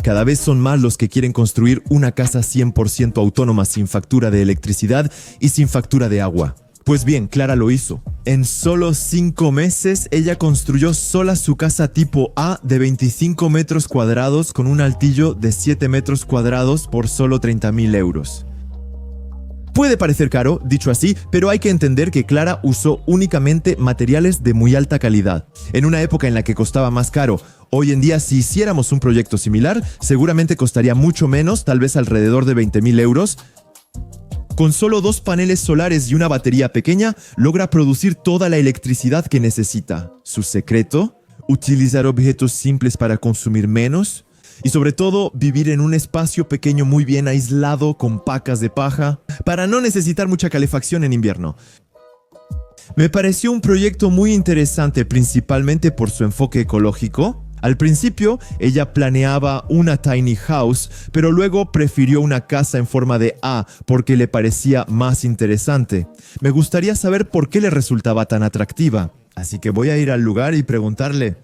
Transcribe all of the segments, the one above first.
Cada vez son más los que quieren construir una casa 100% autónoma sin factura de electricidad y sin factura de agua. Pues bien, Clara lo hizo. En solo 5 meses, ella construyó sola su casa tipo A de 25 metros cuadrados con un altillo de 7 metros cuadrados por solo 30.000 euros. Puede parecer caro, dicho así, pero hay que entender que Clara usó únicamente materiales de muy alta calidad. En una época en la que costaba más caro, hoy en día si hiciéramos un proyecto similar, seguramente costaría mucho menos, tal vez alrededor de 20.000 euros. Con solo 2 paneles solares y una batería pequeña, logra producir toda la electricidad que necesita. ¿Su secreto? Utilizar objetos simples para consumir menos. Y sobre todo, vivir en un espacio pequeño muy bien aislado con pacas de paja, para no necesitar mucha calefacción en invierno. Me pareció un proyecto muy interesante, principalmente por su enfoque ecológico. Al principio, ella planeaba una tiny house, pero luego prefirió una casa en forma de A porque le parecía más interesante. Me gustaría saber por qué le resultaba tan atractiva, así que voy a ir al lugar y preguntarle.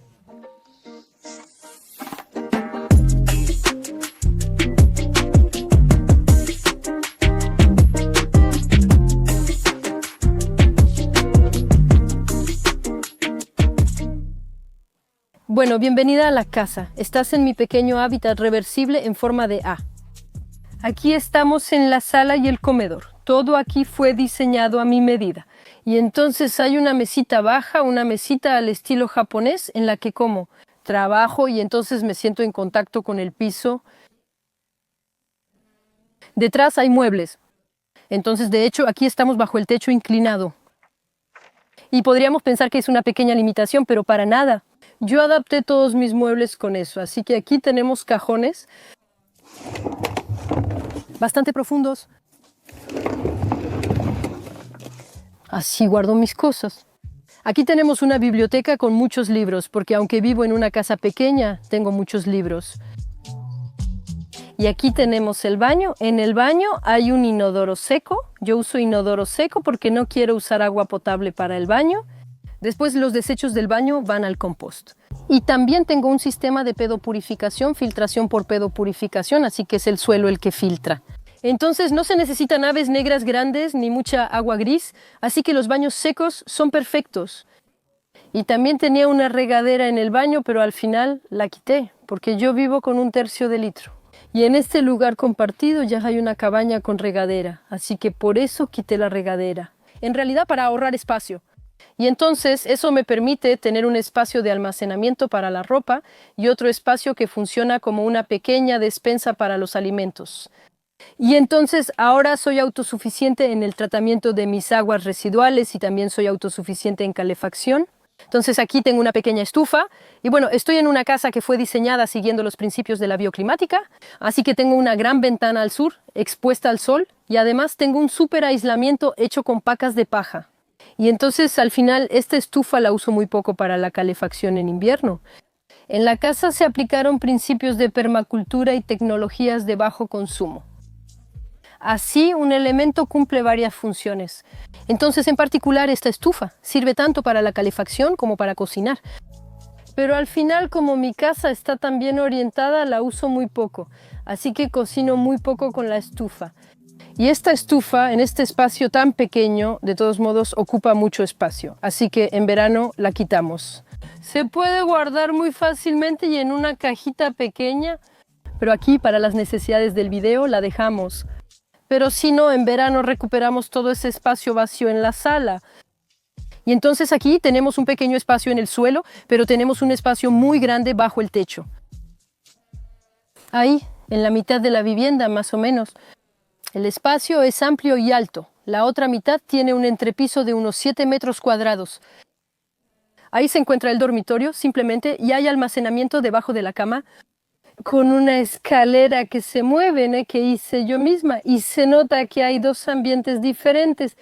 Bueno, bienvenida a la casa. Estás en mi pequeño hábitat reversible en forma de A. Aquí estamos en la sala y el comedor. Todo aquí fue diseñado a mi medida. Y entonces hay una mesita baja, una mesita al estilo japonés en la que como, trabajo y entonces me siento en contacto con el piso. Detrás hay muebles. Entonces, de hecho, aquí estamos bajo el techo inclinado. Y podríamos pensar que es una pequeña limitación, pero para nada. Yo adapté todos mis muebles con eso, así que aquí tenemos cajones bastante profundos. Así guardo mis cosas. Aquí tenemos una biblioteca con muchos libros, porque aunque vivo en una casa pequeña, tengo muchos libros. Y aquí tenemos el baño. En el baño hay un inodoro seco. Yo uso inodoro seco porque no quiero usar agua potable para el baño. Después los desechos del baño van al compost. Y también tengo un sistema de pedopurificación, filtración por pedopurificación, así que es el suelo el que filtra. Entonces no se necesitan naves negras grandes ni mucha agua gris, así que los baños secos son perfectos. Y también tenía una regadera en el baño, pero al final la quité, porque yo vivo con 1/3 de litro. Y en este lugar compartido ya hay una cabaña con regadera, así que por eso quité la regadera. En realidad para ahorrar espacio. Y entonces eso me permite tener un espacio de almacenamiento para la ropa y otro espacio que funciona como una pequeña despensa para los alimentos. Y entonces ahora soy autosuficiente en el tratamiento de mis aguas residuales y también soy autosuficiente en calefacción. Entonces aquí tengo una pequeña estufa y bueno, estoy en una casa que fue diseñada siguiendo los principios de la bioclimática, así que tengo una gran ventana al sur, expuesta al sol, y además tengo un súper aislamiento hecho con pacas de paja. Y entonces al final esta estufa la uso muy poco para la calefacción en invierno. En la casa se aplicaron principios de permacultura y tecnologías de bajo consumo. Así un elemento cumple varias funciones. Entonces en particular esta estufa sirve tanto para la calefacción como para cocinar. Pero al final como mi casa está tan bien orientada la uso muy poco. Así que cocino muy poco con la estufa. Y esta estufa, en este espacio tan pequeño, de todos modos, ocupa mucho espacio. Así que en verano la quitamos. Se puede guardar muy fácilmente y en una cajita pequeña, pero aquí, para las necesidades del video, la dejamos. Pero si no, en verano recuperamos todo ese espacio vacío en la sala. Y entonces aquí tenemos un pequeño espacio en el suelo, pero tenemos un espacio muy grande bajo el techo. Ahí, en la mitad de la vivienda, más o menos. El espacio es amplio y alto. La otra mitad tiene un entrepiso de unos 7 metros cuadrados. Ahí se encuentra el dormitorio, simplemente, y hay almacenamiento debajo de la cama, con una escalera que se mueve, que hice yo misma, y se nota que hay 2 ambientes diferentes.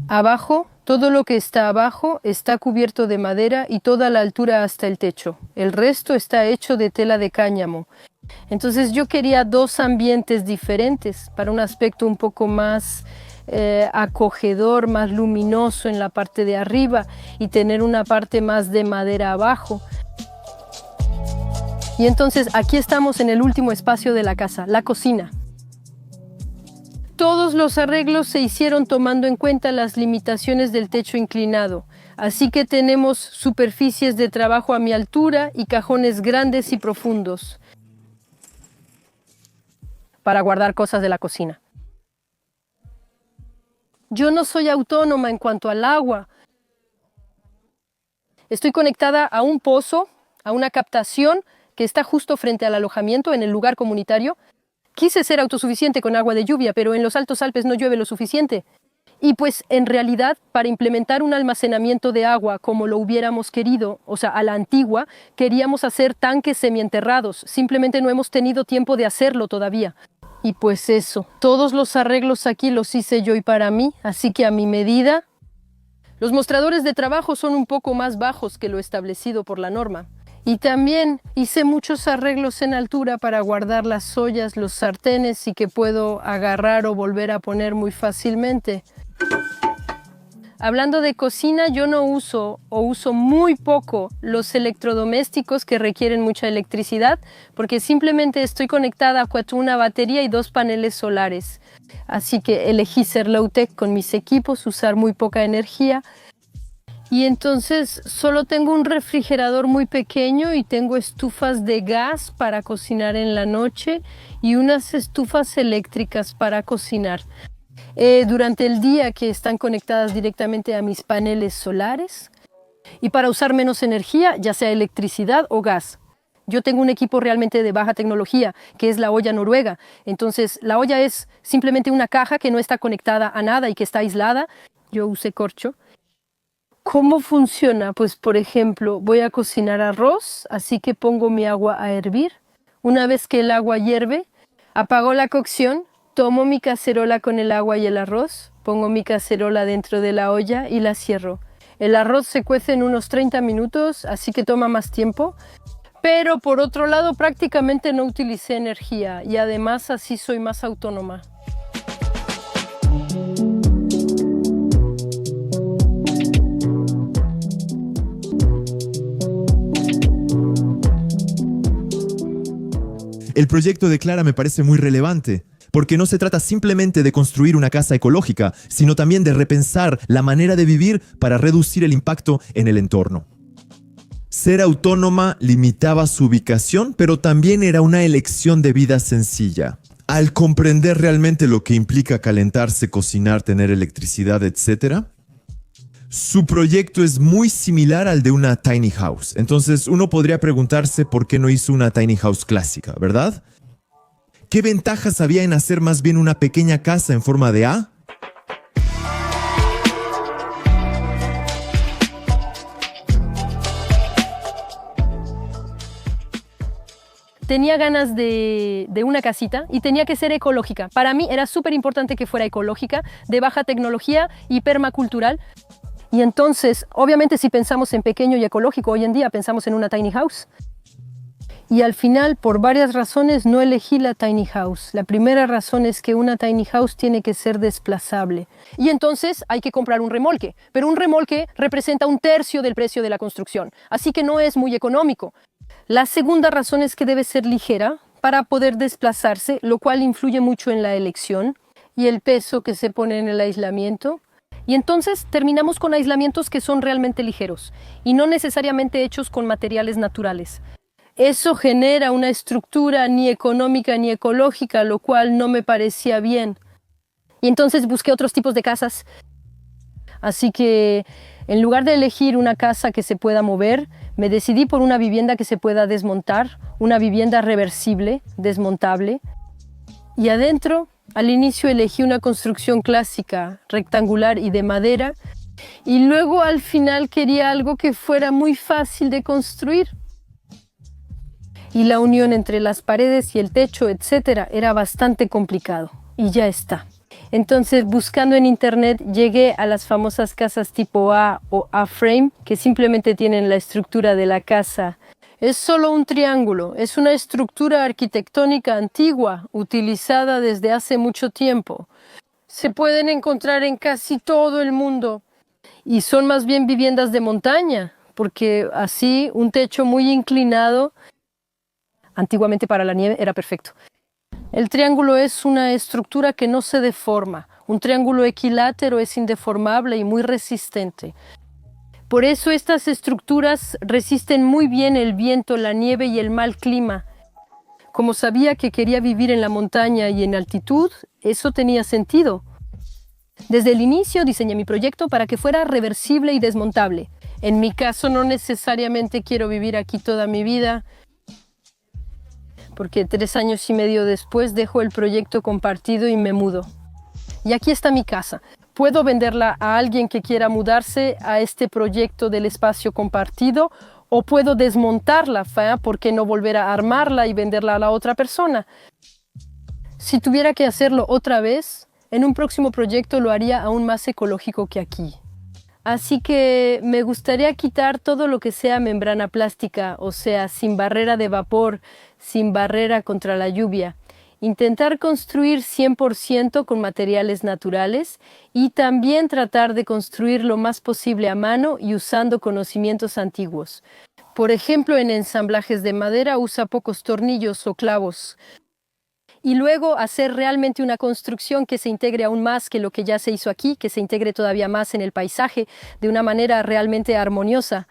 Abajo, todo lo que está abajo está cubierto de madera y toda la altura hasta el techo. El resto está hecho de tela de cáñamo. Entonces yo quería 2 ambientes diferentes para un aspecto un poco más acogedor, más luminoso en la parte de arriba y tener una parte más de madera abajo. Y entonces aquí estamos en el último espacio de la casa, la cocina. Todos los arreglos se hicieron tomando en cuenta las limitaciones del techo inclinado. Así que tenemos superficies de trabajo a mi altura y cajones grandes y profundos para guardar cosas de la cocina. Yo no soy autónoma en cuanto al agua. Estoy conectada a un pozo, a una captación que está justo frente al alojamiento en el lugar comunitario. Quise ser autosuficiente con agua de lluvia, pero en los Altos Alpes no llueve lo suficiente. Y pues en realidad, para implementar un almacenamiento de agua como lo hubiéramos querido, o sea, a la antigua, queríamos hacer tanques semienterrados. Simplemente no hemos tenido tiempo de hacerlo todavía. Y pues eso, todos los arreglos aquí los hice yo y para mí, así que a mi medida. Los mostradores de trabajo son un poco más bajos que lo establecido por la norma. Y también hice muchos arreglos en altura para guardar las ollas, los sartenes y que puedo agarrar o volver a poner muy fácilmente. Hablando de cocina, yo no uso o uso muy poco los electrodomésticos que requieren mucha electricidad porque simplemente estoy conectada a una batería y 2 paneles solares. Así que elegí ser low-tech con mis equipos, usar muy poca energía. Y entonces solo tengo un refrigerador muy pequeño y tengo estufas de gas para cocinar en la noche y unas estufas eléctricas para cocinar. Durante el día que están conectadas directamente a mis paneles solares y para usar menos energía, ya sea electricidad o gas. Yo tengo un equipo realmente de baja tecnología, que es la olla noruega. Entonces, la olla es simplemente una caja que no está conectada a nada y que está aislada. Yo usé corcho. ¿Cómo funciona? Pues, por ejemplo, voy a cocinar arroz, así que pongo mi agua a hervir. Una vez que el agua hierve, apago la cocción, tomo mi cacerola con el agua y el arroz, pongo mi cacerola dentro de la olla y la cierro. El arroz se cuece en unos 30 minutos, así que toma más tiempo. Pero por otro lado, prácticamente no utilicé energía y además así soy más autónoma. El proyecto de Clara me parece muy relevante, porque no se trata simplemente de construir una casa ecológica, sino también de repensar la manera de vivir para reducir el impacto en el entorno. Ser autónoma limitaba su ubicación, pero también era una elección de vida sencilla. Al comprender realmente lo que implica calentarse, cocinar, tener electricidad, etc., su proyecto es muy similar al de una tiny house. Entonces uno podría preguntarse por qué no hizo una tiny house clásica, ¿verdad? ¿Qué ventajas había en hacer más bien una pequeña casa en forma de A? Tenía ganas de una casita y tenía que ser ecológica. Para mí era súper importante que fuera ecológica, de baja tecnología y permacultural. Y entonces, obviamente si pensamos en pequeño y ecológico, hoy en día pensamos en una tiny house. Y al final, por varias razones, no elegí la tiny house. La primera razón es que una tiny house tiene que ser desplazable. Y entonces hay que comprar un remolque. Pero un remolque representa 1/3 del precio de la construcción. Así que no es muy económico. La segunda razón es que debe ser ligera para poder desplazarse, lo cual influye mucho en la elección y el peso que se pone en el aislamiento. Y entonces terminamos con aislamientos que son realmente ligeros y no necesariamente hechos con materiales naturales. Eso genera una estructura ni económica ni ecológica, lo cual no me parecía bien. Y entonces busqué otros tipos de casas. Así que en lugar de elegir una casa que se pueda mover, me decidí por una vivienda que se pueda desmontar, una vivienda reversible, desmontable. Y adentro, al inicio elegí una construcción clásica, rectangular y de madera. Y luego al final quería algo que fuera muy fácil de construir. Y la unión entre las paredes y el techo, etcétera, era bastante complicado. Y ya está. Entonces, buscando en internet, llegué a las famosas casas tipo A o A-frame, que simplemente tienen la estructura de la casa. Es solo un triángulo, es una estructura arquitectónica antigua, utilizada desde hace mucho tiempo. se pueden encontrar en casi todo el mundo y son más bien viviendas de montaña, porque así un techo muy inclinado, antiguamente para la nieve, era perfecto. El triángulo es una estructura que no se deforma. Un triángulo equilátero es indeformable y muy resistente. Por eso estas estructuras resisten muy bien el viento, la nieve y el mal clima. Como sabía que quería vivir en la montaña y en altitud, eso tenía sentido. Desde el inicio diseñé mi proyecto para que fuera reversible y desmontable. En mi caso no necesariamente quiero vivir aquí toda mi vida, porque 3 años y medio después dejo el proyecto compartido y me mudo. Y aquí está mi casa. Puedo venderla a alguien que quiera mudarse a este proyecto del espacio compartido o puedo desmontarla, ¿por qué no volver a armarla y venderla a la otra persona? Si tuviera que hacerlo otra vez, en un próximo proyecto lo haría aún más ecológico que aquí. Así que me gustaría quitar todo lo que sea membrana plástica, o sea, sin barrera de vapor, sin barrera contra la lluvia. Intentar construir 100% con materiales naturales y también tratar de construir lo más posible a mano y usando conocimientos antiguos. Por ejemplo, en ensamblajes de madera usa pocos tornillos o clavos. Y luego hacer realmente una construcción que se integre aún más que lo que ya se hizo aquí, que se integre todavía más en el paisaje de una manera realmente armoniosa.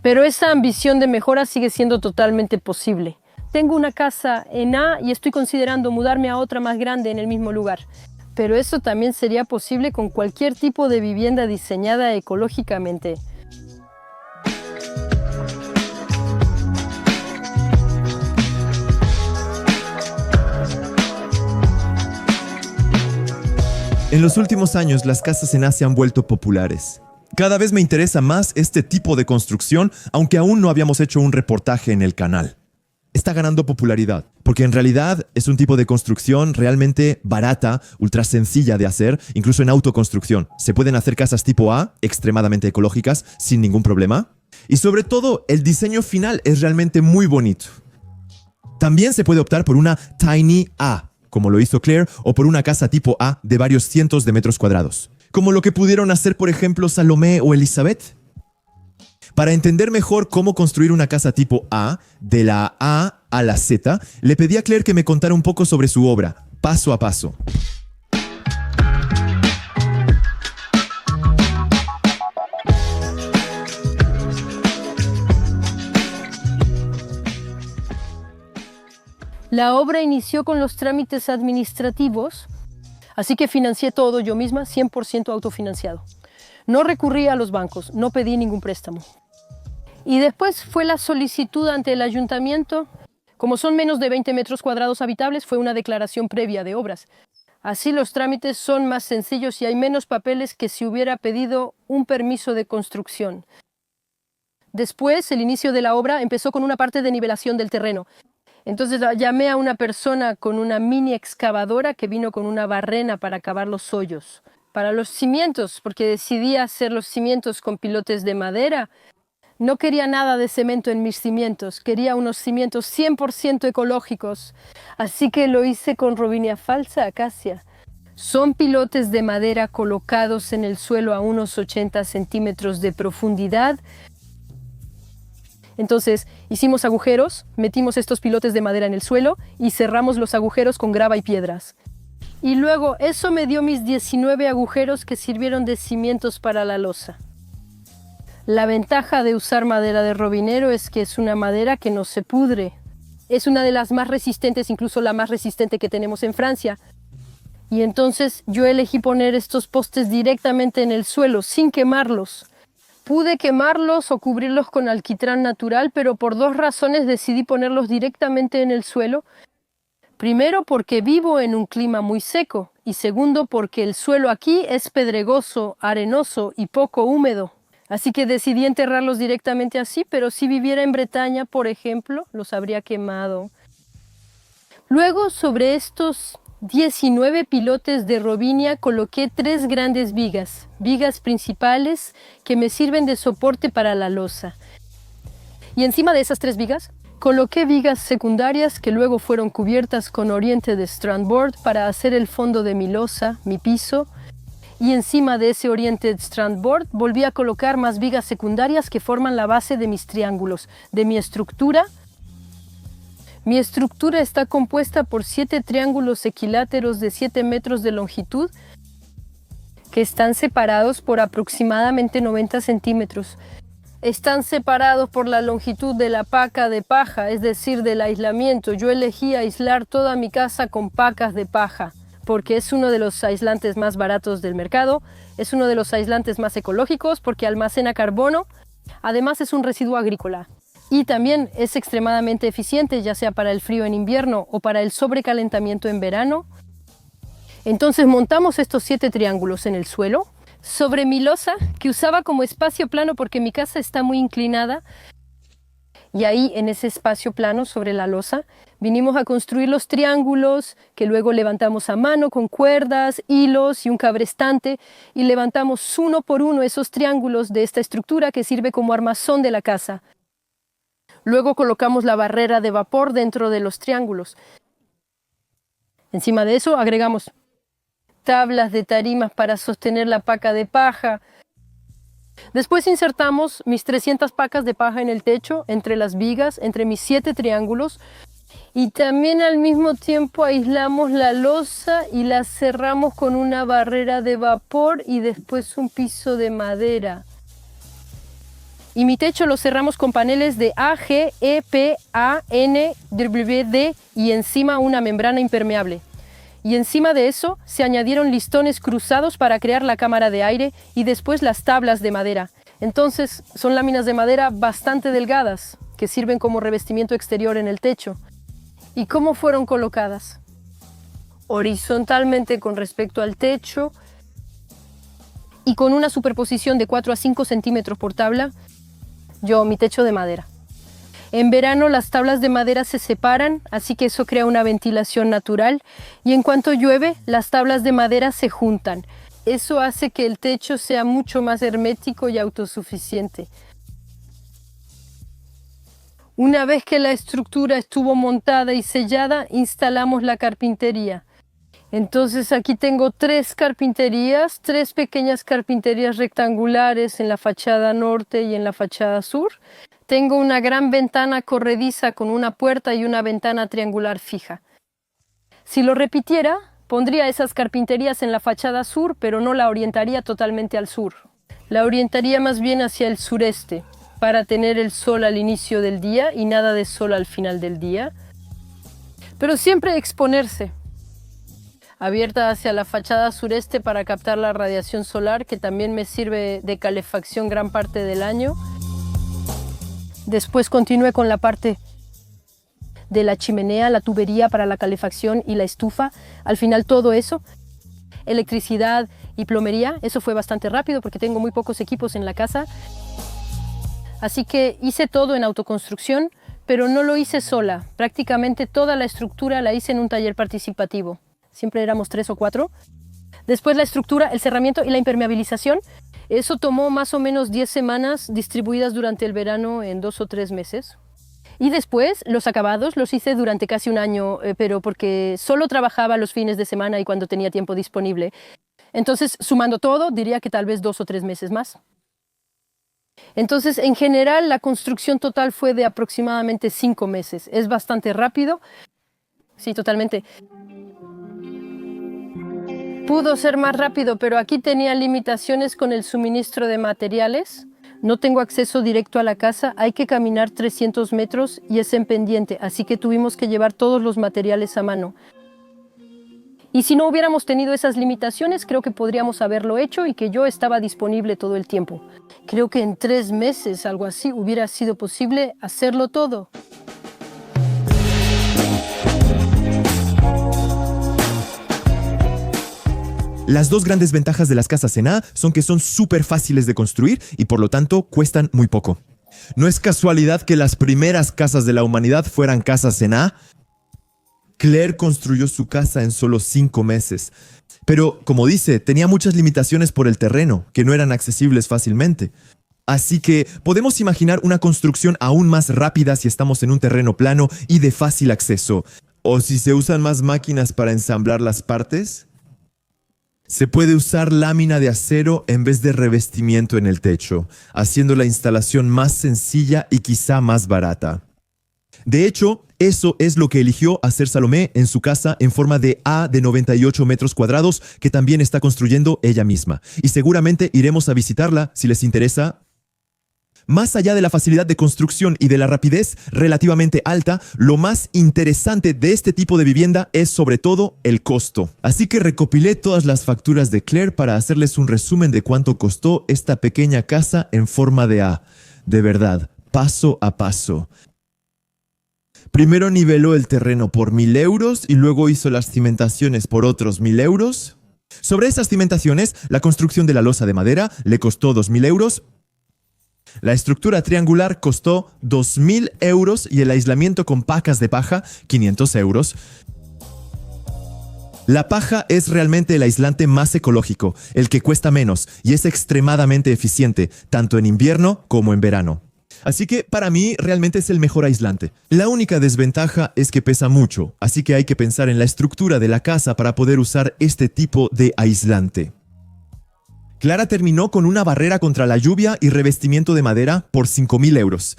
Pero esa ambición de mejora sigue siendo totalmente posible. Tengo una casa en A y estoy considerando mudarme a otra más grande en el mismo lugar. Pero eso también sería posible con cualquier tipo de vivienda diseñada ecológicamente. En los últimos años, las casas en A se han vuelto populares. Cada vez me interesa más este tipo de construcción, aunque aún no habíamos hecho un reportaje en el canal. Está ganando popularidad, porque en realidad es un tipo de construcción realmente barata, ultra sencilla de hacer, incluso en autoconstrucción. Se pueden hacer casas tipo A, extremadamente ecológicas, sin ningún problema. Y sobre todo, el diseño final es realmente muy bonito. También se puede optar por una Tiny A, como lo hizo Claire, o por una casa tipo A de varios cientos de metros cuadrados, como lo que pudieron hacer, por ejemplo, Salomé o Elizabeth. Para entender mejor cómo construir una casa tipo A, de la A a la Z, le pedí a Claire que me contara un poco sobre su obra, paso a paso. La obra inició con los trámites administrativos, así que financié todo yo misma, 100% autofinanciado. No recurrí a los bancos, no pedí ningún préstamo. Y después fue la solicitud ante el ayuntamiento. Como son menos de 20 metros cuadrados habitables, fue una declaración previa de obras. Así los trámites son más sencillos y hay menos papeles que si hubiera pedido un permiso de construcción. Después, el inicio de la obra empezó con una parte de nivelación del terreno. Entonces llamé a una persona con una mini excavadora que vino con una barrena para cavar los hoyos. Para los cimientos, porque decidí hacer los cimientos con pilotes de madera. No quería nada de cemento en mis cimientos, quería unos cimientos 100% ecológicos, así que lo hice con robinia falsa acacia. Son pilotes de madera colocados en el suelo a unos 80 centímetros de profundidad. Entonces hicimos agujeros, metimos estos pilotes de madera en el suelo y cerramos los agujeros con grava y piedras. Y luego eso me dio mis 19 agujeros que sirvieron de cimientos para la losa. La ventaja de usar madera de robinero es que es una madera que no se pudre. Es una de las más resistentes, incluso la más resistente que tenemos en Francia. Y entonces yo elegí poner estos postes directamente en el suelo, sin quemarlos. Pude quemarlos o cubrirlos con alquitrán natural, pero por 2 razones decidí ponerlos directamente en el suelo. Primero, porque vivo en un clima muy seco. Y segundo, porque el suelo aquí es pedregoso, arenoso y poco húmedo. Así que decidí enterrarlos directamente así, pero si viviera en Bretaña, por ejemplo, los habría quemado. Luego, sobre estos 19 pilotes de robinia, coloqué 3 grandes vigas principales que me sirven de soporte para la losa. Y encima de esas 3 vigas, Coloqué vigas secundarias que luego fueron cubiertas con oriente de strandboard para hacer el fondo de mi losa, mi piso, y encima de ese oriente de strandboard volví a colocar más vigas secundarias que forman la base de mis triángulos, de mi estructura. Mi estructura está compuesta por 7 triángulos equiláteros de 7 metros de longitud que están separados por aproximadamente 90 centímetros. Están separados por la longitud de la paca de paja, es decir, del aislamiento. Yo elegí aislar toda mi casa con pacas de paja, porque es uno de los aislantes más baratos del mercado, es uno de los aislantes más ecológicos porque almacena carbono, además es un residuo agrícola. Y también es extremadamente eficiente, ya sea para el frío en invierno o para el sobrecalentamiento en verano. Entonces montamos estos 7 triángulos en el suelo, sobre mi losa, que usaba como espacio plano porque mi casa está muy inclinada. Y ahí, en ese espacio plano sobre la losa, vinimos a construir los triángulos que luego levantamos a mano con cuerdas, hilos y un cabrestante, y levantamos uno por uno esos triángulos de esta estructura que sirve como armazón de la casa. Luego colocamos la barrera de vapor dentro de los triángulos. Encima de eso agregamos tablas de tarimas para sostener la paca de paja. Después insertamos mis 300 pacas de paja en el techo, entre las vigas, entre mis 7 triángulos, y también al mismo tiempo aislamos la losa y la cerramos con una barrera de vapor y después un piso de madera. Y mi techo lo cerramos con paneles de AG, EP, A, N, WD y encima una membrana impermeable. Y encima de eso se añadieron listones cruzados para crear la cámara de aire y después las tablas de madera. Entonces son láminas de madera bastante delgadas que sirven como revestimiento exterior en el techo. ¿Y cómo fueron colocadas? Horizontalmente con respecto al techo y con una superposición de 4 a 5 centímetros por tabla. Mi techo de madera. En verano las tablas de madera se separan, así que eso crea una ventilación natural, y en cuanto llueve, las tablas de madera se juntan. Eso hace que el techo sea mucho más hermético y autosuficiente. Una vez que la estructura estuvo montada y sellada, instalamos la carpintería. Entonces aquí tengo 3 carpinterías, 3 pequeñas carpinterías rectangulares en la fachada norte y en la fachada sur. Tengo una gran ventana corrediza con una puerta y una ventana triangular fija. Si lo repitiera, pondría esas carpinterías en la fachada sur, pero no la orientaría totalmente al sur. La orientaría más bien hacia el sureste, para tener el sol al inicio del día y nada de sol al final del día. Pero siempre exponerse. Abierta hacia la fachada sureste para captar la radiación solar, que también me sirve de calefacción gran parte del año. Después continué con la parte de la chimenea, la tubería para la calefacción y la estufa. Al final todo eso, electricidad y plomería, eso fue bastante rápido porque tengo muy pocos equipos en la casa. Así que hice todo en autoconstrucción, pero no lo hice sola. Prácticamente toda la estructura la hice en un taller participativo. Siempre éramos 3 o 4. Después la estructura, el cerramiento y la impermeabilización. Eso tomó más o menos 10 semanas distribuidas durante el verano en 2 o 3 meses. Y después los acabados los hice durante casi un año, pero porque solo trabajaba los fines de semana y cuando tenía tiempo disponible. Entonces, sumando todo, diría que tal vez 2 o 3 meses más. Entonces, en general, la construcción total fue de aproximadamente 5 meses. Es bastante rápido. Sí, totalmente. Pudo ser más rápido, pero aquí tenía limitaciones con el suministro de materiales. No tengo acceso directo a la casa, hay que caminar 300 metros y es en pendiente, así que tuvimos que llevar todos los materiales a mano. Y si no hubiéramos tenido esas limitaciones, creo que podríamos haberlo hecho y que yo estaba disponible todo el tiempo. Creo que en 3 meses, algo así, hubiera sido posible hacerlo todo. Las 2 grandes ventajas de las casas en A son que son súper fáciles de construir y por lo tanto cuestan muy poco. No es casualidad que las primeras casas de la humanidad fueran casas en A. Claire construyó su casa en solo 5 meses. Pero, como dice, tenía muchas limitaciones por el terreno, que no eran accesibles fácilmente. Así que podemos imaginar una construcción aún más rápida si estamos en un terreno plano y de fácil acceso. ¿O si se usan más máquinas para ensamblar las partes? Se puede usar lámina de acero en vez de revestimiento en el techo, haciendo la instalación más sencilla y quizá más barata. De hecho, eso es lo que eligió hacer Salomé en su casa en forma de A de 98 metros cuadrados que también está construyendo ella misma. Y seguramente iremos a visitarla si les interesa. Más allá de la facilidad de construcción y de la rapidez relativamente alta, lo más interesante de este tipo de vivienda es sobre todo el costo. Así que recopilé todas las facturas de Claire para hacerles un resumen de cuánto costó esta pequeña casa en forma de A. De verdad, paso a paso. Primero niveló el terreno por 1.000 euros y luego hizo las cimentaciones por otros 1.000 euros. Sobre esas cimentaciones, la construcción de la losa de madera le costó 2.000 euros. La estructura triangular costó 2.000 euros y el aislamiento con pacas de paja 500 euros. La paja es realmente el aislante más ecológico, el que cuesta menos y es extremadamente eficiente, tanto en invierno como en verano. Así que para mí realmente es el mejor aislante. La única desventaja es que pesa mucho, así que hay que pensar en la estructura de la casa para poder usar este tipo de aislante. Clara terminó con una barrera contra la lluvia y revestimiento de madera por 5.000 euros.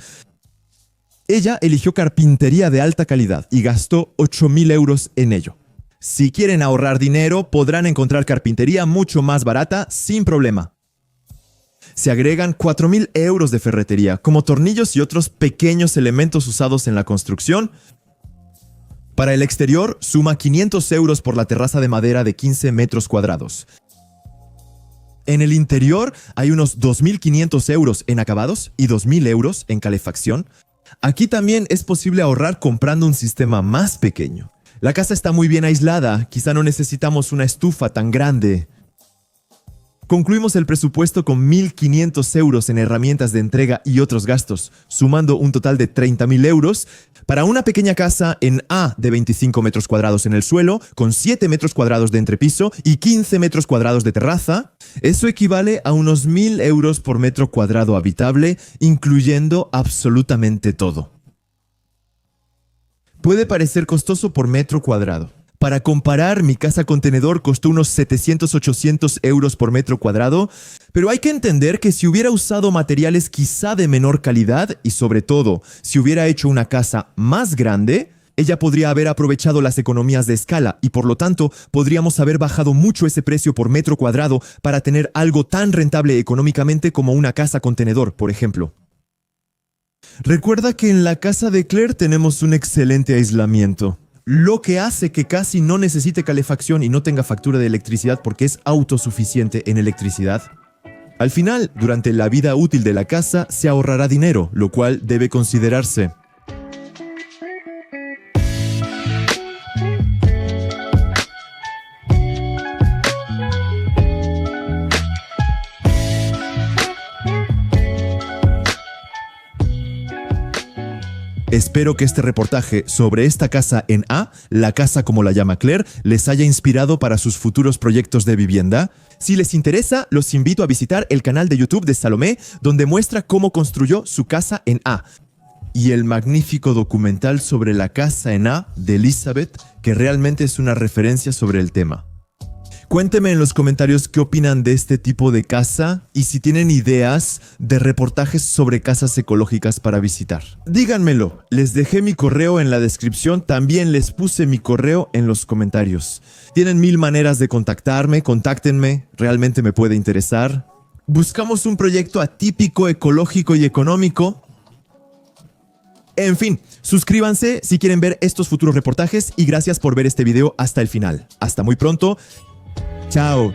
Ella eligió carpintería de alta calidad y gastó 8.000 euros en ello. Si quieren ahorrar dinero, podrán encontrar carpintería mucho más barata sin problema. Se agregan 4.000 euros de ferretería, como tornillos y otros pequeños elementos usados en la construcción. Para el exterior, suma 500 euros por la terraza de madera de 15 metros cuadrados. En el interior hay unos 2.500 euros en acabados y 2.000 euros en calefacción. Aquí también es posible ahorrar comprando un sistema más pequeño. La casa está muy bien aislada, quizá no necesitamos una estufa tan grande. Concluimos el presupuesto con 1.500 euros en herramientas de entrega y otros gastos, sumando un total de 30.000 euros para una pequeña casa en A de 25 metros cuadrados en el suelo, con 7 metros cuadrados de entrepiso y 15 metros cuadrados de terraza. Eso equivale a unos 1.000 euros por metro cuadrado habitable, incluyendo absolutamente todo. Puede parecer costoso por metro cuadrado. Para comparar, mi casa contenedor costó unos 700-800 euros por metro cuadrado, pero hay que entender que si hubiera usado materiales quizá de menor calidad y sobre todo, si hubiera hecho una casa más grande, ella podría haber aprovechado las economías de escala y por lo tanto podríamos haber bajado mucho ese precio por metro cuadrado para tener algo tan rentable económicamente como una casa contenedor, por ejemplo. Recuerda que en la casa de Claire tenemos un excelente aislamiento, lo que hace que casi no necesite calefacción y no tenga factura de electricidad porque es autosuficiente en electricidad. Al final, durante la vida útil de la casa, se ahorrará dinero, lo cual debe considerarse. Espero que este reportaje sobre esta casa en A, la casa como la llama Claire, les haya inspirado para sus futuros proyectos de vivienda. Si les interesa, los invito a visitar el canal de YouTube de Salomé, donde muestra cómo construyó su casa en A. Y el magnífico documental sobre la casa en A de Elizabeth, que realmente es una referencia sobre el tema. Cuéntenme en los comentarios qué opinan de este tipo de casa y si tienen ideas de reportajes sobre casas ecológicas para visitar. Díganmelo, les dejé mi correo en la descripción, también les puse mi correo en los comentarios. Tienen 1000 maneras de contactarme, contáctenme, realmente me puede interesar. Buscamos un proyecto atípico, ecológico y económico. En fin, suscríbanse si quieren ver estos futuros reportajes y gracias por ver este video hasta el final. Hasta muy pronto. Chao.